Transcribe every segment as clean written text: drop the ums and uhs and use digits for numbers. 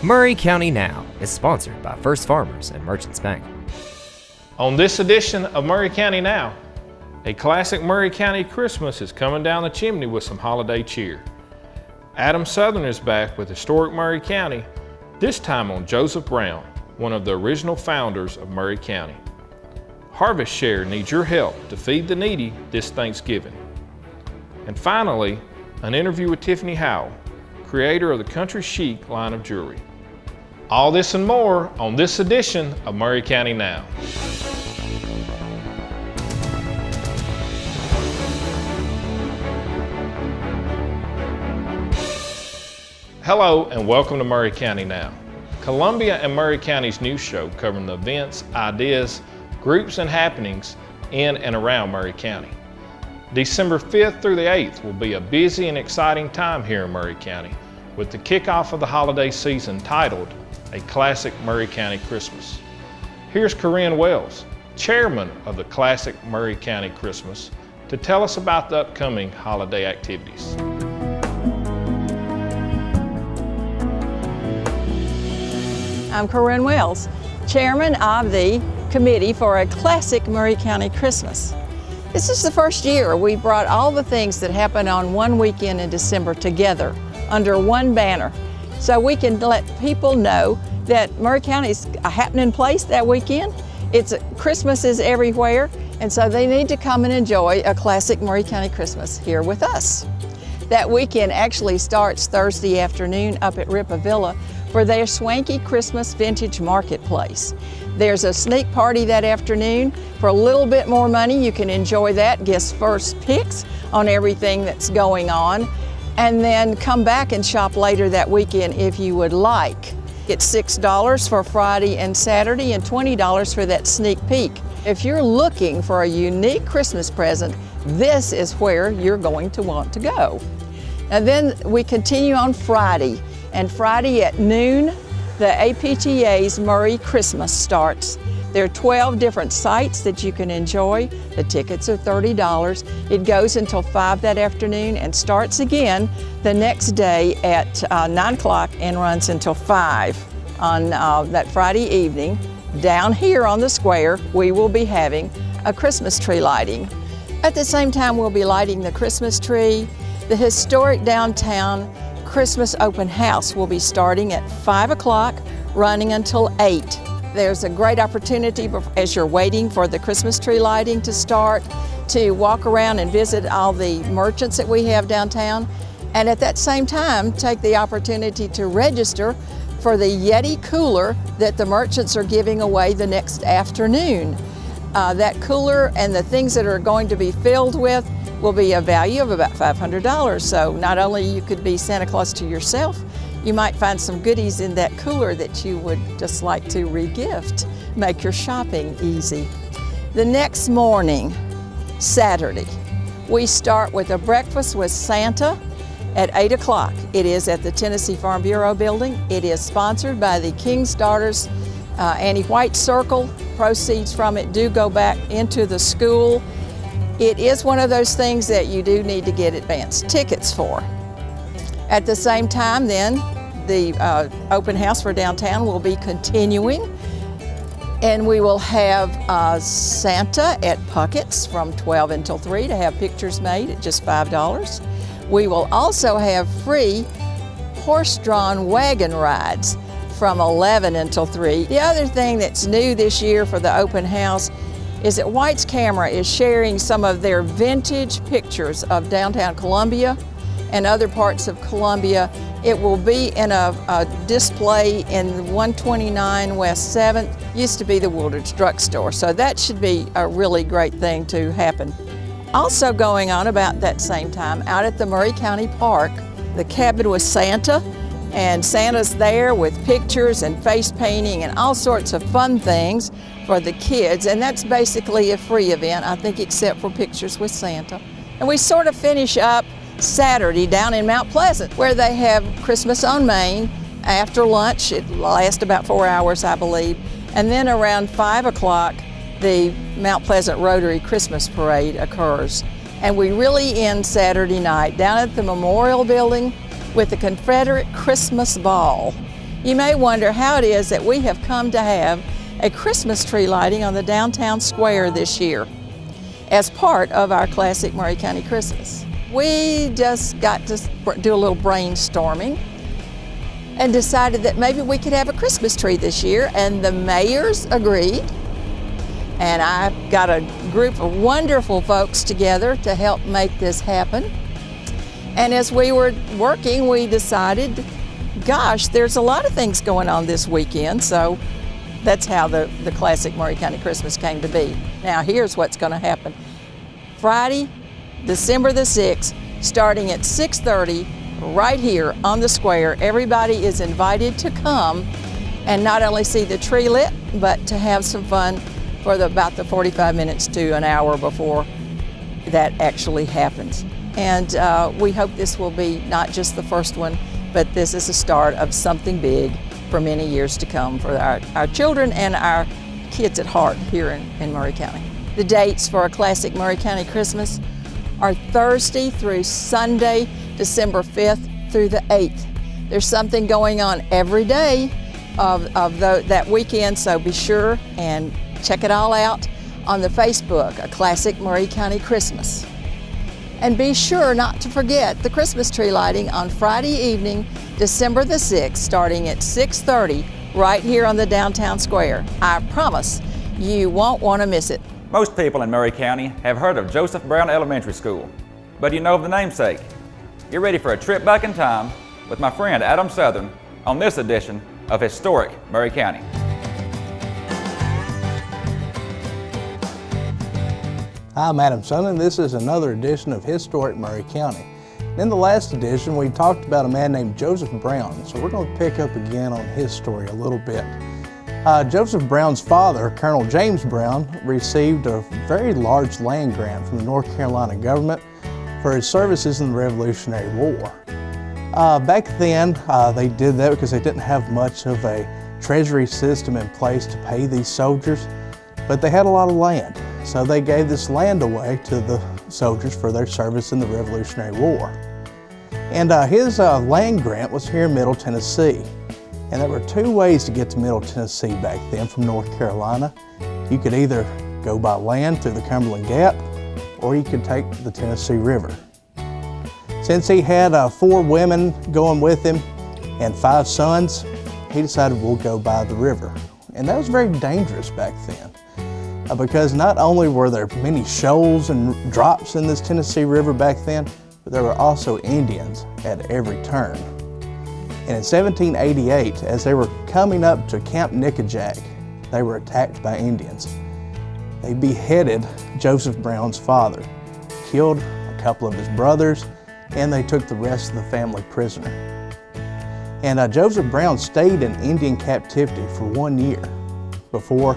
Maury County Now is sponsored by First Farmers and Merchants Bank. On this edition of Maury County Now, a classic Maury County Christmas is coming down the chimney with some holiday cheer. Adam Southern is back with historic Maury County, this time on Joseph Brown, one of the original founders of Maury County. Harvest Share needs your help to feed the needy this Thanksgiving. And finally, an interview with Tiffany Howell, creator of the Country Chic line of jewelry. All this and more on this edition of Maury County Now. Hello and welcome to Maury County Now, Columbia and Maury County's news show covering the events, ideas, groups, and happenings in and around Maury County. December 5th through the 8th will be a busy and exciting time here in Maury County with the kickoff of the holiday season titled A Classic Maury County Christmas. Here's Corinne Wells, chairman of the Classic Maury County Christmas, to tell us about the upcoming holiday activities. I'm Corinne Wells, chairman of the committee for a Classic Maury County Christmas. This is the first year we brought all the things that happen on one weekend in December together under one banner, so we can let people know that Maury County is a happening place that weekend. Christmas is everywhere, and so they need to come and enjoy a classic Maury County Christmas here with us. That weekend actually starts Thursday afternoon up at Ripa Villa for their swanky Christmas vintage marketplace. There's a sneak party that afternoon. For a little bit more money, you can enjoy that, guess first picks on everything that's going on, and then come back and shop later that weekend if you would like. It's $6 for Friday and Saturday and $20 for that sneak peek. If you're looking for a unique Christmas present, this is where you're going to want to go. And then we continue on Friday, and Friday at noon, the APTA's Maury Christmas starts. There are 12 different sites that you can enjoy. The tickets are $30. It goes until 5 that afternoon and starts again the next day at 9 o'clock and runs until 5 on that Friday evening. Down here on the square, we will be having a Christmas tree lighting. At the same time, we'll be lighting the Christmas tree. The historic downtown Christmas open house will be starting at 5 o'clock, running until 8. There's a great opportunity as you're waiting for the Christmas tree lighting to start to walk around and visit all the merchants that we have downtown, and at that same time take the opportunity to register for the Yeti cooler that the merchants are giving away the next afternoon. That cooler and the things that are going to be filled with will be a value of about $500. So not only you could be Santa Claus to yourself, you might find some goodies in that cooler that you would just like to re-gift. Make your shopping easy. The next morning, Saturday, we start with a breakfast with Santa at 8 o'clock. It is at the Tennessee Farm Bureau building. It is sponsored by the King's Daughters Annie-White Circle. Proceeds from it do go back into the school. It is one of those things that you do need to get advance tickets for. At the same time then, the open house for downtown will be continuing, and we will have Santa at Puckett's from 12 until 3 to have pictures made at just $5. We will also have free horse-drawn wagon rides from 11 until 3. The other thing that's new this year for the open house is that White's Camera is sharing some of their vintage pictures of downtown Columbia and other parts of Columbia. It will be in a display in 129 West 7th, used to be the Woolridge Drugstore, so that should be a really great thing to happen. Also going on about that same time, out at the Maury County Park, the Cabin with Santa, and Santa's there with pictures and face painting and all sorts of fun things for the kids, and that's basically a free event, I think, except for pictures with Santa. And we sort of finish up Saturday down in Mount Pleasant, where they have Christmas on Main after lunch. It lasts about 4 hours, I believe. And then around 5 o'clock, the Mount Pleasant Rotary Christmas Parade occurs. And we really end Saturday night down at the Memorial Building with the Confederate Christmas Ball. You may wonder how it is that we have come to have a Christmas tree lighting on the downtown square this year as part of our classic Maury County Christmas. We just got to do a little brainstorming and decided that maybe we could have a Christmas tree this year, and the mayors agreed. And I got a group of wonderful folks together to help make this happen. And as we were working, we decided, gosh, there's a lot of things going on this weekend, so that's how the classic Maury County Christmas came to be. Now here's what's going to happen. Friday, December the 6th, starting at 6:30, right here on the square. Everybody is invited to come and not only see the tree lit, but to have some fun for about the 45 minutes to an hour before that actually happens. And we hope this will be not just the first one, but this is the start of something big for many years to come for our children and our kids at heart here in Maury County. The dates for a classic Maury County Christmas are Thursday through Sunday, December 5th through the 8th. There's something going on every day of that weekend, so be sure and check it all out on the Facebook, A Classic Maury County Christmas. And be sure not to forget the Christmas tree lighting on Friday evening, December the 6th, starting at 6:30, right here on the downtown square. I promise you won't want to miss it. Most people in Maury County have heard of Joseph Brown Elementary School, but you know of the namesake. Get ready for a trip back in time with my friend Adam Southern on this edition of Historic Maury County. I'm Adam Southern. This is another edition of Historic Maury County. In the last edition, we talked about a man named Joseph Brown, so we're going to pick up again on his story a little bit. Joseph Brown's father, Colonel James Brown, received a very large land grant from the North Carolina government for his services in the Revolutionary War. Back then, they did that because they didn't have much of a treasury system in place to pay these soldiers, but they had a lot of land. So they gave this land away to the soldiers for their service in the Revolutionary War. And his land grant was here in Middle Tennessee. And there were two ways to get to Middle Tennessee back then from North Carolina. You could either go by land through the Cumberland Gap, or you could take the Tennessee River. Since he had 4 women going with him and 5 sons, he decided we'll go by the river. And that was very dangerous back then, because not only were there many shoals and drops in this Tennessee River back then, but there were also Indians at every turn. And in 1788, as they were coming up to Camp Nickajack, they were attacked by Indians. They beheaded Joseph Brown's father, killed a couple of his brothers, and they took the rest of the family prisoner. And Joseph Brown stayed in Indian captivity for 1 year before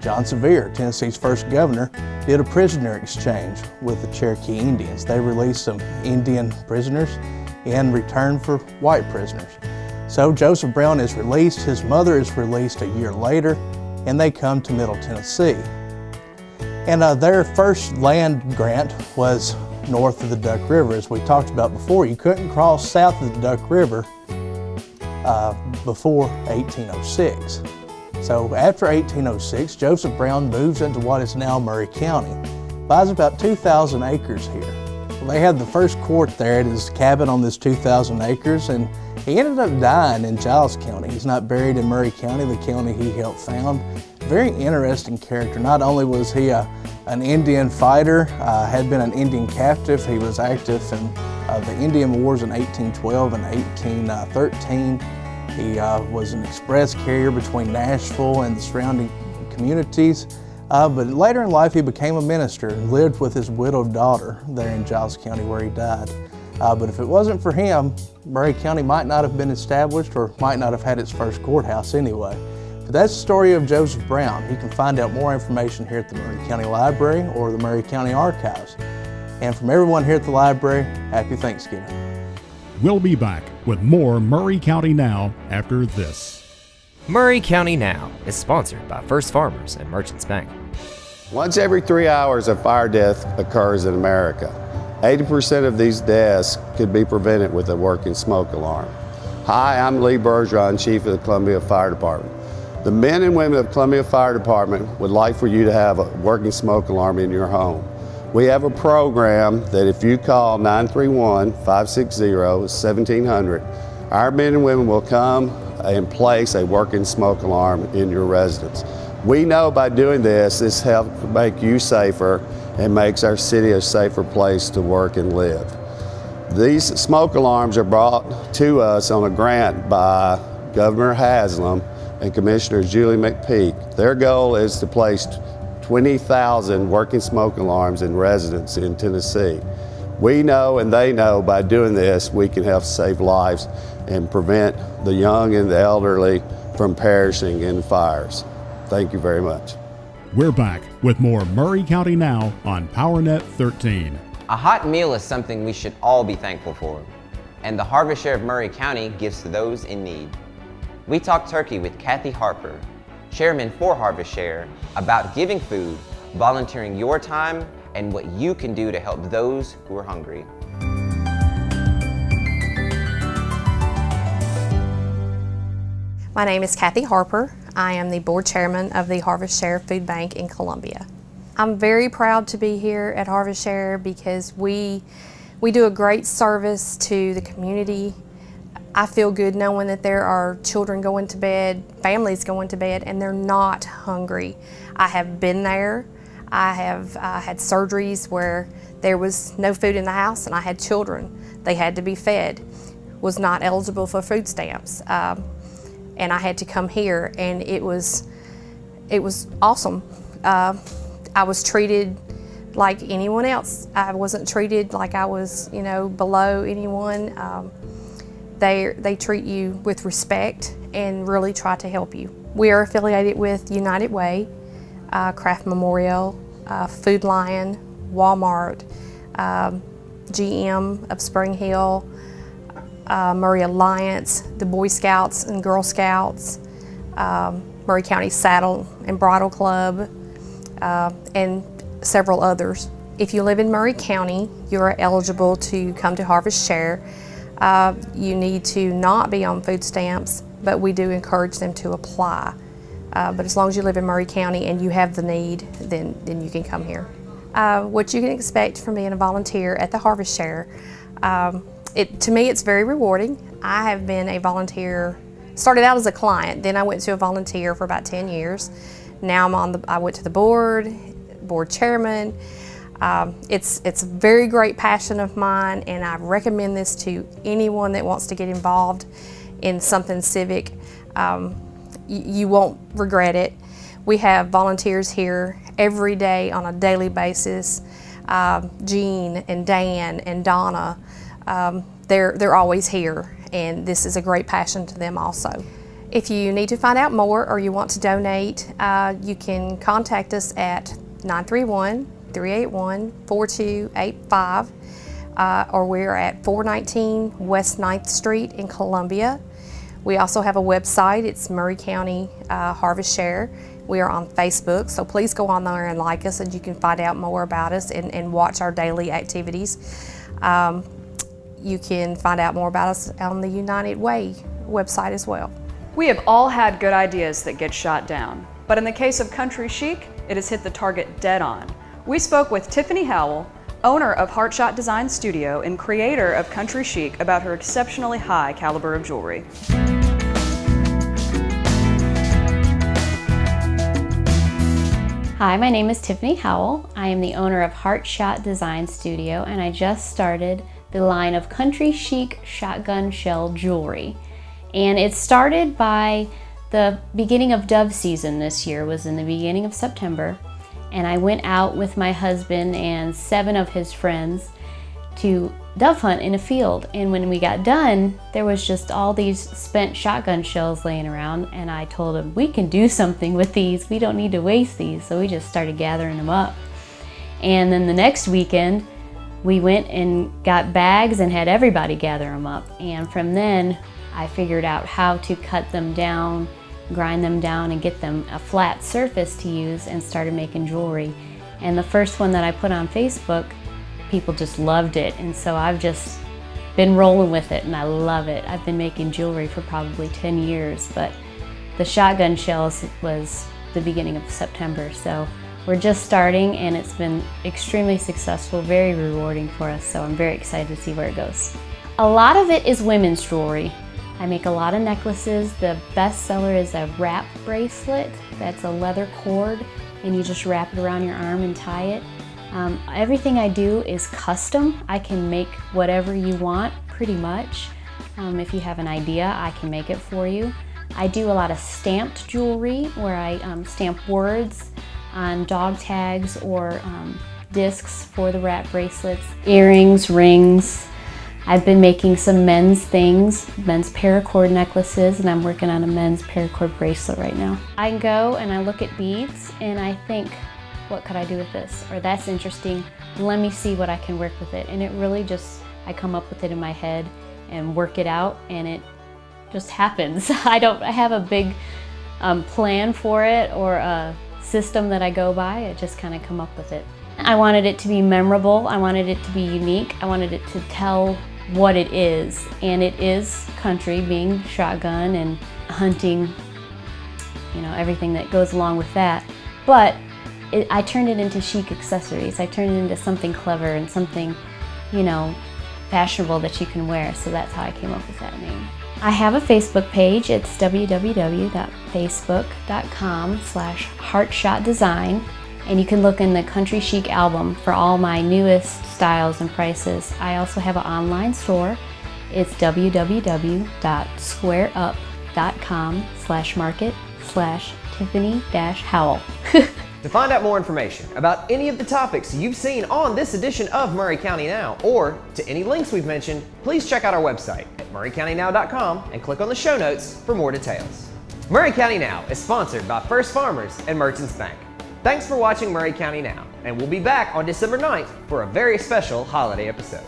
John Sevier, Tennessee's first governor, did a prisoner exchange with the Cherokee Indians. They released some Indian prisoners in return for white prisoners. So Joseph Brown is released, his mother is released a year later, and they come to Middle Tennessee. And their first land grant was north of the Duck River. As we talked about before, you couldn't cross south of the Duck River before 1806. So after 1806, Joseph Brown moves into what is now Maury County, buys about 2,000 acres here. Well, they had the first court there at his cabin on this 2,000 acres, and he ended up dying in Giles County. He's not buried in Maury County, the county he helped found. Very interesting character. Not only was he an Indian fighter, had been an Indian captive, he was active in the Indian Wars in 1812 and 1813. He was an express carrier between Nashville and the surrounding communities. But later in life, he became a minister and lived with his widowed daughter there in Giles County where he died. But if it wasn't for him, Maury County might not have been established or might not have had its first courthouse anyway. But that's the story of Joseph Brown. You can find out more information here at the Maury County Library or the Maury County Archives. And from everyone here at the library, happy Thanksgiving. We'll be back with more Maury County Now after this. Maury County Now is sponsored by First Farmers and Merchants Bank. Once every 3 hours, a fire death occurs in America. 80% of these deaths could be prevented with a working smoke alarm. Hi, I'm Lee Bergeron, Chief of the Columbia Fire Department. The men and women of Columbia Fire Department would like for you to have a working smoke alarm in your home. We have a program that if you call 931-560-1700, our men and women will come and place a working smoke alarm in your residence. We know by doing this helps make you safer and makes our city a safer place to work and live. These smoke alarms are brought to us on a grant by Governor Haslam and Commissioner Julie McPeak. Their goal is to place 20,000 working smoke alarms in residents in Tennessee. We know and they know by doing this we can help save lives and prevent the young and the elderly from perishing in fires. Thank you very much. We're back with more Maury County Now on PowerNet 13. A hot meal is something we should all be thankful for, and the Harvest Share of Maury County gives to those in need. We talked turkey with Kathy Harper, Chairman for Harvest Share, about giving food, volunteering your time, and what you can do to help those who are hungry. My name is Kathy Harper. I am the board chairman of the Harvest Share Food Bank in Columbia. I'm very proud to be here at Harvest Share because we do a great service to the community. I feel good knowing that there are children going to bed, families going to bed, and they're not hungry. I have been there. I have had surgeries where there was no food in the house and I had children. They had to be fed, was not eligible for food stamps. And I had to come here, and it was awesome. I was treated like anyone else. I wasn't treated like I was, below anyone. They treat you with respect and really try to help you. We are affiliated with United Way, Kraft Memorial, Food Lion, Walmart, GM of Spring Hill, Maury Alliance, the Boy Scouts and Girl Scouts, Maury County Saddle and Bridle Club, and several others. If you live in Maury County, you are eligible to come to Harvest Share. You need to not be on food stamps, but we do encourage them to apply. But as long as you live in Maury County and you have the need, then you can come here. What you can expect from being a volunteer at the Harvest Share, to me it's very rewarding. I have been a volunteer, started out as a client, then I went to a volunteer for about 10 years. Now I went to the board chairman. It's a very great passion of mine, and I recommend this to anyone that wants to get involved in something civic. You won't regret it. We have volunteers here every day on a daily basis. Jean and Dan and Donna, they're always here, and this is a great passion to them also. If you need to find out more or you want to donate, you can contact us at 931-381-4285, or we're at 419 West 9th Street in Columbia. We also have a website. It's Maury County Harvest Share. We are on Facebook, so please go on there and like us, and you can find out more about us and watch our daily activities. You can find out more about us on the United Way website as well. We have all had good ideas that get shot down, but in the case of Country Chic, it has hit the target dead on. We spoke with Tiffany Howell, owner of Heartshot Design Studio and creator of Country Chic, about her exceptionally high caliber of jewelry. Hi, my name is Tiffany Howell. I am the owner of Heartshot Design Studio, and I just started the line of Country Chic shotgun shell jewelry. And it started by the beginning of dove season this year, was in the beginning of September. And I went out with my husband and 7 of his friends to dove hunt in a field. And when we got done, there was just all these spent shotgun shells laying around. And I told him, we can do something with these. We don't need to waste these. So we just started gathering them up. And then the next weekend, we went and got bags and had everybody gather them up. And from then, I figured out how to cut them down, grind them down, and get them a flat surface to use, and started making jewelry. And the first one that I put on Facebook, people just loved it, and so I've just been rolling with it, and I love it. I've been making jewelry for probably 10 years, but the shotgun shells was the beginning of September, so we're just starting, and it's been extremely successful, very rewarding for us, so I'm very excited to see where it goes. A lot of it is women's jewelry. I make a lot of necklaces. The best seller is a wrap bracelet. That's a leather cord, and you just wrap it around your arm and tie it. Everything I do is custom. I can make whatever you want, pretty much. If you have an idea, I can make it for you. I do a lot of stamped jewelry where I stamp words on dog tags or discs for the wrap bracelets, earrings, rings. I've been making some men's things, men's paracord necklaces, and I'm working on a men's paracord bracelet right now. I go and I look at beads and I think, what could I do with this? Or that's interesting, let me see what I can work with it. And it really just, I come up with it in my head and work it out, and it just happens. I have a big plan for it or a system that I go by. I just kind of come up with it. I wanted it to be memorable. I wanted it to be unique. I wanted it to tell what it is, and it is country, being shotgun and hunting, you know, everything that goes along with that. But I turned it into chic accessories. I turned it into something clever and something, you know, fashionable that you can wear. So that's how I came up with that name. I have a Facebook page. It's www.facebook.com/heartshotdesign. And you can look in the Country Chic album for all my newest styles and prices. I also have an online store. It's www.squareup.com/market/Tiffany-Howell. To find out more information about any of the topics you've seen on this edition of Maury County Now, or to any links we've mentioned, please check out our website at maurycountynow.com and click on the show notes for more details. Maury County Now is sponsored by First Farmers and Merchants Bank. Thanks for watching Maury County Now, and we'll be back on December 9th for a very special holiday episode.